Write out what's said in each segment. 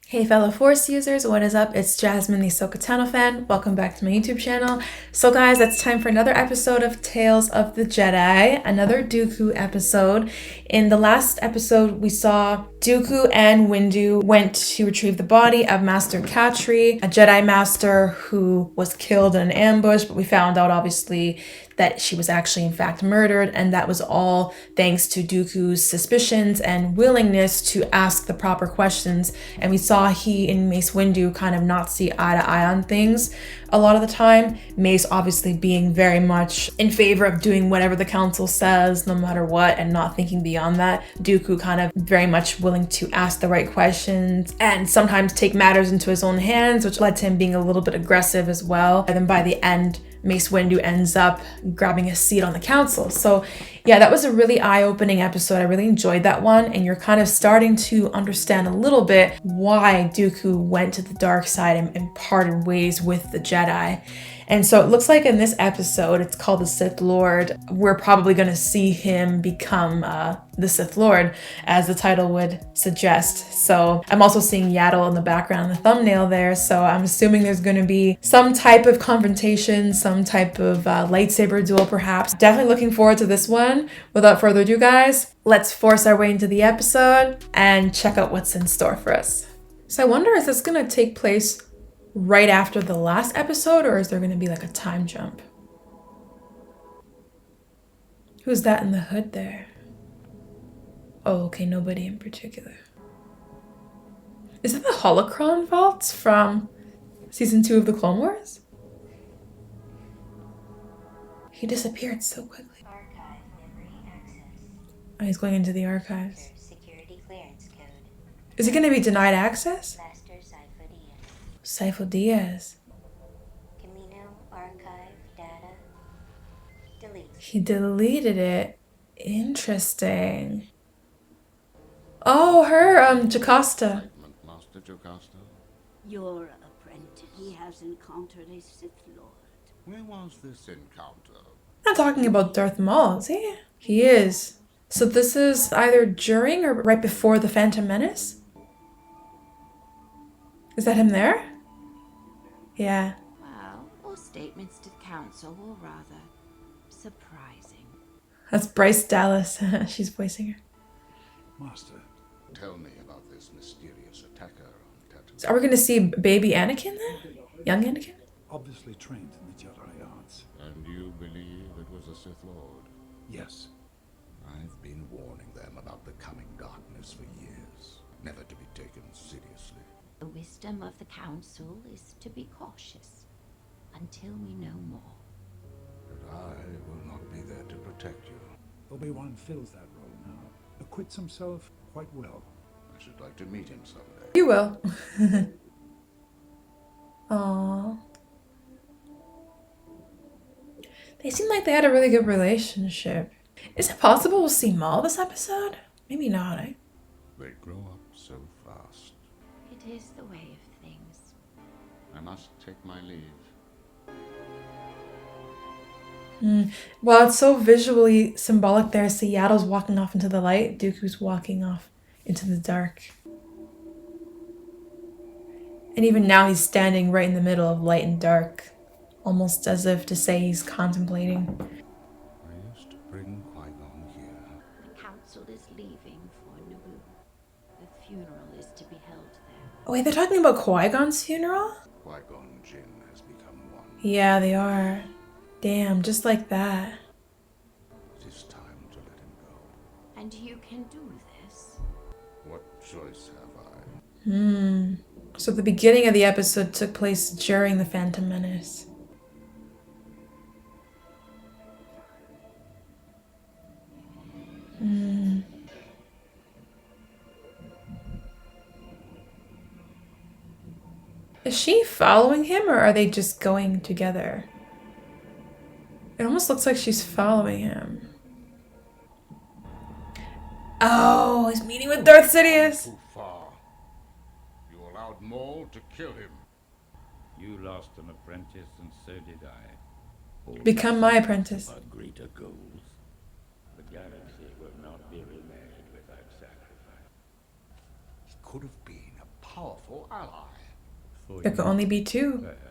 Hey fellow Force users, what is up? It's Jasmine, the AhsokaTanoFan. Welcome back to my YouTube channel. So guys, it's time for another episode of Tales of the Jedi, another Dooku episode. In the last episode, we saw Dooku and Windu went to retrieve the body of Master Katri, a Jedi Master who was killed in an ambush, but we found out obviously that she was actually in fact murdered, and that was all thanks to Dooku's suspicions and willingness to ask the proper questions. And we saw he and Mace Windu kind of not see eye to eye on things a lot of the time. Mace obviously being very much in favor of doing whatever the council says, no matter what, and not thinking beyond that. Dooku kind of very much willing to ask the right questions and sometimes take matters into his own hands, which led to him being a little bit aggressive as well. And then by the end, Mace Windu ends up grabbing a seat on the council. So yeah, that was a really eye-opening episode. I really enjoyed that one, and you're kind of starting to understand a little bit why Dooku went to the dark side and parted ways with the Jedi. And so it looks like in this episode, it's called the Sith Lord, we're probably going to see him become the Sith Lord, as the title would suggest. So I'm also seeing Yaddle in the background in the thumbnail there, so I'm assuming there's going to be some type of confrontation, some type of lightsaber duel perhaps. Definitely looking forward to this one. Without further ado, guys, let's force our way into the episode and check out what's in store for us. So I wonder, is this going to take place right after the last episode, or is there going to be like a time jump? Who's that in the hood there? Oh, okay, nobody in particular. Is it the holocron vaults from season 2 of the Clone Wars? He disappeared so quickly. Archive memory access. Oh, he's going into the archives. Security clearance code. Is he going to be denied access? Master Sifo-Dyas. Sifo-Dyas. Kamino archive data. Delete. He deleted it. Interesting. Oh, her, Jocasta. Master Jocasta? Your apprentice. He has encountered a Sith Lord. Where was this encounter? Not talking about Darth Maul, is he? He is. So this is either during or right before the Phantom Menace? Is that him there? Yeah. Well, all statements to the council were rather surprising. That's Bryce Dallas. She's voicing her. Master, tell me about this mysterious attacker on Tatooine. So are we going to see baby Anakin then? Young Anakin? Obviously trained in the Jedi arts. And you believe it was a Sith Lord? Yes. I've been warning them about the coming darkness for years, never to be taken seriously. The wisdom of the council is to be cautious until we know more. But I will not be there to protect you. Obi-Wan fills that role now. Acquits himself quite well. I should like to meet him someday. You will. Aww. They seem like they had a really good relationship. Is it possible we'll see Maul this episode? Maybe not, eh? They grow up so fast. It is the way of things. I must take my leave. Well, it's so visually symbolic there. Seattle's walking off into the light. Dooku's walking off into the dark. And even now he's standing right in the middle of light and dark. Almost as if to say he's contemplating. I used to bring Qui-Gon here. The council is leaving for Naboo. The funeral is to be held there. Oh wait, they're talking about Qui-Gon's funeral? Qui-Gon Jinn has become one. Yeah, they are. Damn, just like that. It is time to let him go. And you can do this. What choice have I? So the beginning of the episode took place during the Phantom Menace. Is she following him, or are they just going together? It almost looks like she's following him. Oh, he's meeting with Darth Sidious. Too far. You allowed Maul to kill him. You lost an apprentice, and so did I. Become my apprentice. Our greater goals. The galaxy will not be remade without sacrifice. He could have been a powerful ally. For There could you, only be two. perhaps.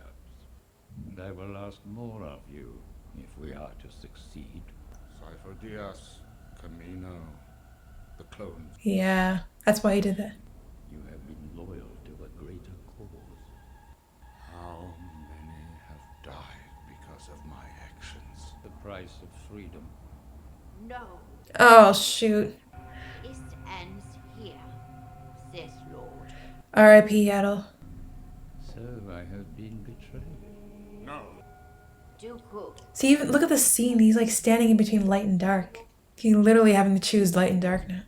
And I will ask more of you if we are to succeed. Sifo-Dyas, Kamino, the clones. Yeah, that's why he did that. You have been loyal to a greater cause. How many have died because of my actions? The price of freedom. No, Oh, shoot. this ends here, Sith Lord. R.I.P. Yaddle. So I have been betrayed. No. Dooku, See, even look at the scene. He's like standing in between light and dark. He's literally having to choose light and dark now.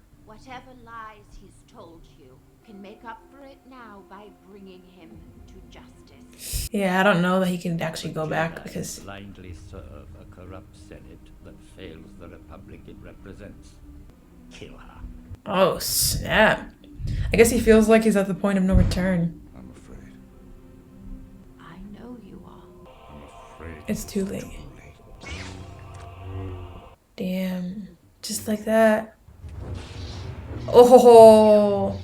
whatever lies he's told you can make up for it now by bringing him to justice. Yeah, I don't know that he can actually go The back Jedi because... blindly serve a corrupt Senate that fails the Republic it represents. Kill her. Oh, snap. I guess he feels like he's at the point of no return. I'm afraid. I know you are. I'm afraid. It's too late. Too late. Damn. Just like that. Oh.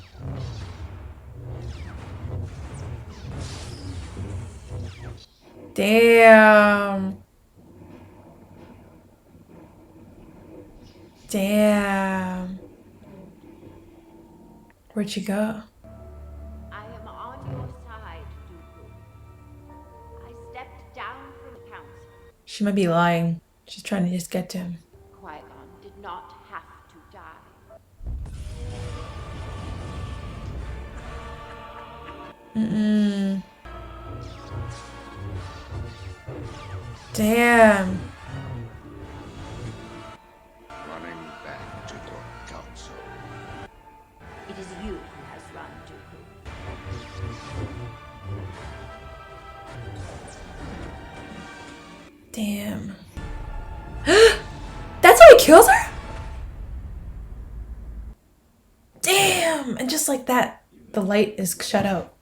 Damn. Damn. Where'd you go? I am on your side, Dooku. I stepped down from the council. She might be lying. She's trying to just get to him. Qui-Gon did not have to die. Mm-mm. Damn. Running back to your council. It is you who has run, Dooku. Damn. That's how he kills her? Damn. And just like that, the light is shut out.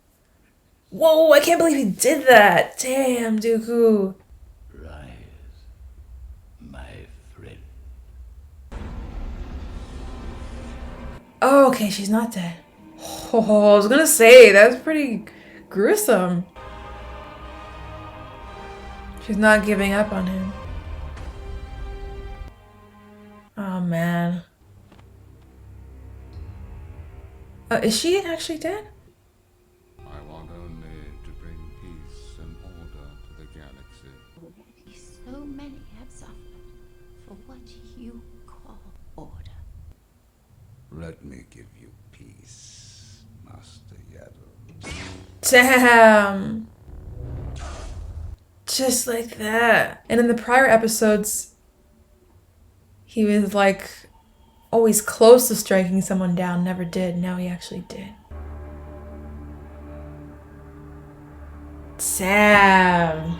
Whoa, I can't believe he did that. Damn, Dooku. Rise, my friend. Oh, okay, she's not dead. Oh, I was gonna say, that's pretty gruesome. She's not giving up on him. Oh, man. Is she actually dead? I want only to bring peace and order to the galaxy. So many have suffered for what you call order. Let me give you peace, Master Yaddle. Damn. Just like that. And in the prior episodes, he was like always close to striking someone down, never did. Now he actually did. Damn.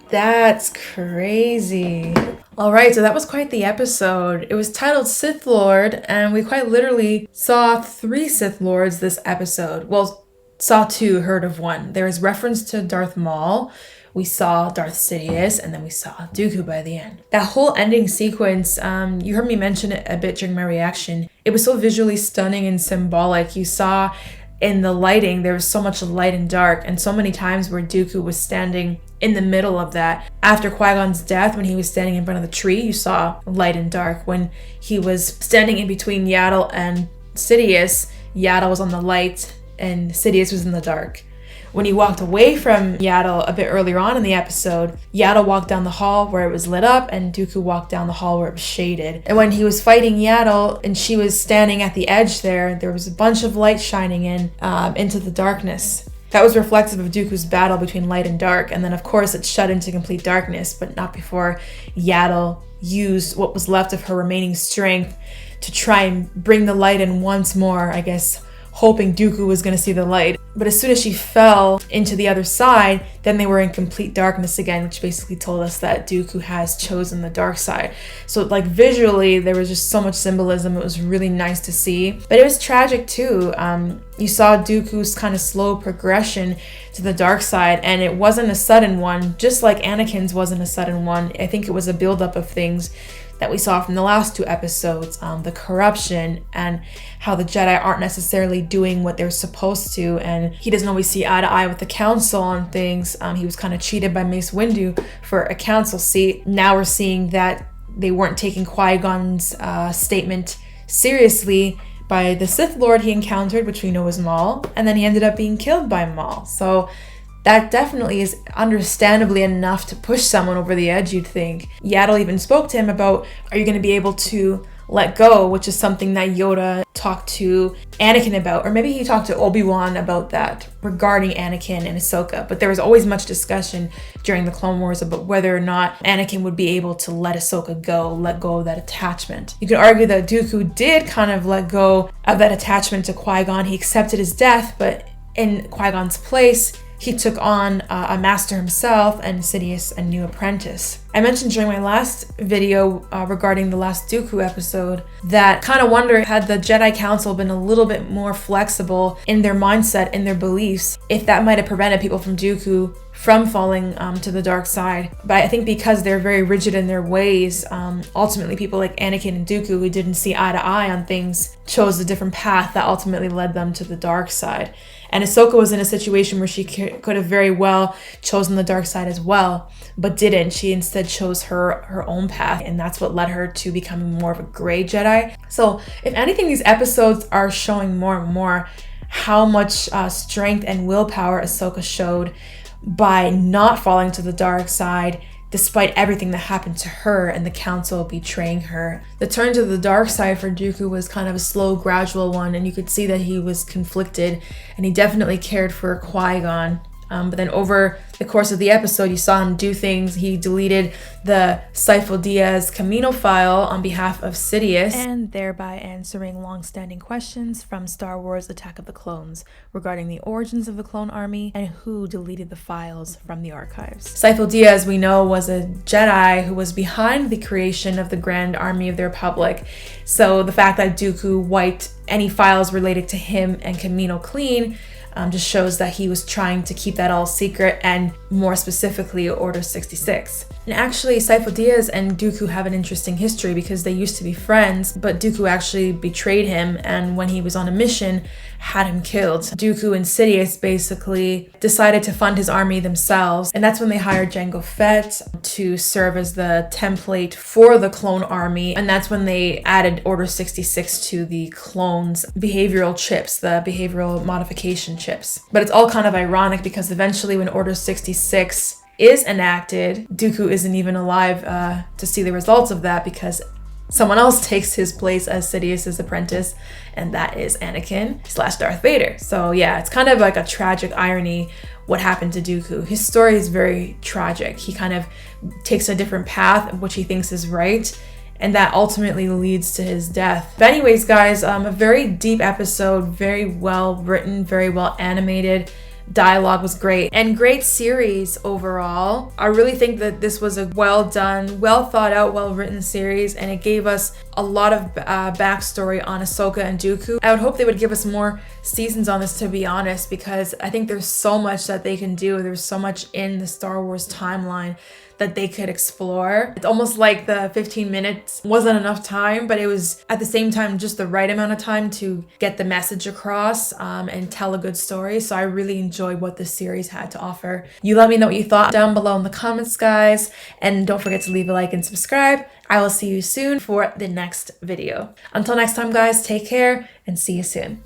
That's crazy. Alright, so that was quite the episode. It was titled Sith Lord, and we quite literally saw 3 Sith Lords this episode. Well, saw 2, heard of 1. There is reference to Darth Maul. We saw Darth Sidious, and then we saw Dooku by the end. That whole ending sequence, you heard me mention it a bit during my reaction. It was so visually stunning and symbolic. You saw in the lighting, there was so much light and dark, and so many times where Dooku was standing in the middle of that. After Qui-Gon's death, when he was standing in front of the tree, you saw light and dark. When he was standing in between Yaddle and Sidious, Yaddle was on the light and Sidious was in the dark. When he walked away from Yaddle a bit earlier on in the episode, Yaddle walked down the hall where it was lit up and Dooku walked down the hall where it was shaded. And when he was fighting Yaddle and she was standing at the edge there was a bunch of light shining in into the darkness. That was reflective of Dooku's battle between light and dark. And then of course it shut into complete darkness, but not before Yaddle used what was left of her remaining strength to try and bring the light in once more, I guess, hoping Dooku was going to see the light. But as soon as she fell into the other side, then they were in complete darkness again, which basically told us that Dooku has chosen the dark side. So like visually, there was just so much symbolism. It was really nice to see. But it was tragic too. You saw Dooku's kind of slow progression to the dark side, and it wasn't a sudden one, just like Anakin's wasn't a sudden one. I think it was a buildup of things that we saw from the last 2 episodes, the corruption and how the Jedi aren't necessarily doing what they're supposed to, and he doesn't always see eye to eye with the council on things. He was kind of cheated by Mace Windu for a council seat. Now we're seeing that they weren't taking Qui-Gon's statement seriously by the Sith Lord he encountered, which we know is Maul, and then he ended up being killed by Maul. So that definitely is understandably enough to push someone over the edge, you'd think. Yaddle even spoke to him about, are you going to be able to let go, which is something that Yoda talked to Anakin about, or maybe he talked to Obi-Wan about that regarding Anakin and Ahsoka. But there was always much discussion during the Clone Wars about whether or not Anakin would be able to let Ahsoka go, let go of that attachment. You could argue that Dooku did kind of let go of that attachment to Qui-Gon. He accepted his death, but in Qui-Gon's place, he took on a master himself, and Sidious a new apprentice. I mentioned during my last video regarding the last Dooku episode that kind of wonder, had the Jedi Council been a little bit more flexible in their mindset, in their beliefs, if that might have prevented people from Dooku from falling to the dark side. But I think because they're very rigid in their ways, ultimately people like Anakin and Dooku, who didn't see eye to eye on things, chose a different path that ultimately led them to the dark side. And Ahsoka was in a situation where she could have very well chosen the dark side as well, but didn't. She instead chose her own path, and that's what led her to becoming more of a gray Jedi. So if anything, these episodes are showing more and more how much strength and willpower Ahsoka showed by not falling to the dark side, despite everything that happened to her and the council betraying her. The turn to the dark side for Dooku was kind of a slow, gradual one, and you could see that he was conflicted, and he definitely cared for Qui-Gon. But then over the course of the episode, you saw him do things. He deleted the Sifo-Dyas Kamino file on behalf of Sidious, and thereby answering long-standing questions from Star Wars Attack of the Clones regarding the origins of the clone army and who deleted the files from the archives. Sifo-Dyas, we know, was a Jedi who was behind the creation of the Grand Army of the Republic. So the fact that Dooku wiped any files related to him and Kamino clean just shows that he was trying to keep that all secret, and more specifically Order 66. And actually, Sifo-Dyas and Dooku have an interesting history because they used to be friends, but Dooku actually betrayed him, and when he was on a mission, had him killed. Dooku and Sidious basically decided to fund his army themselves, and that's when they hired Jango Fett to serve as the template for the clone army, and that's when they added Order 66 to the clones' behavioral chips, the behavioral modification chips. But it's all kind of ironic because eventually when Order 66 is enacted, Dooku isn't even alive to see the results of that, because someone else takes his place as Sidious's apprentice, and that is Anakin / Darth Vader. So yeah, it's kind of like a tragic irony what happened to Dooku. His story is very tragic. He kind of takes a different path, which he thinks is right, and that ultimately leads to his death. But anyways, guys, a very deep episode, very well written, very well animated. Dialogue was great, and great series overall. I really think that this was a well done, well thought out, well written series, and it gave us a lot of backstory on Ahsoka and Dooku. I would hope they would give us more seasons on this, to be honest, because I think there's so much that they can do. There's so much in the Star Wars timeline that they could explore. It's almost like the 15 minutes wasn't enough time, but it was at the same time just the right amount of time to get the message across and tell a good story. So I really enjoyed what this series had to offer. You let me know what you thought down below in the comments, guys, and don't forget to leave a like and subscribe. I will see you soon for the next video. Until next time, guys, take care and see you soon.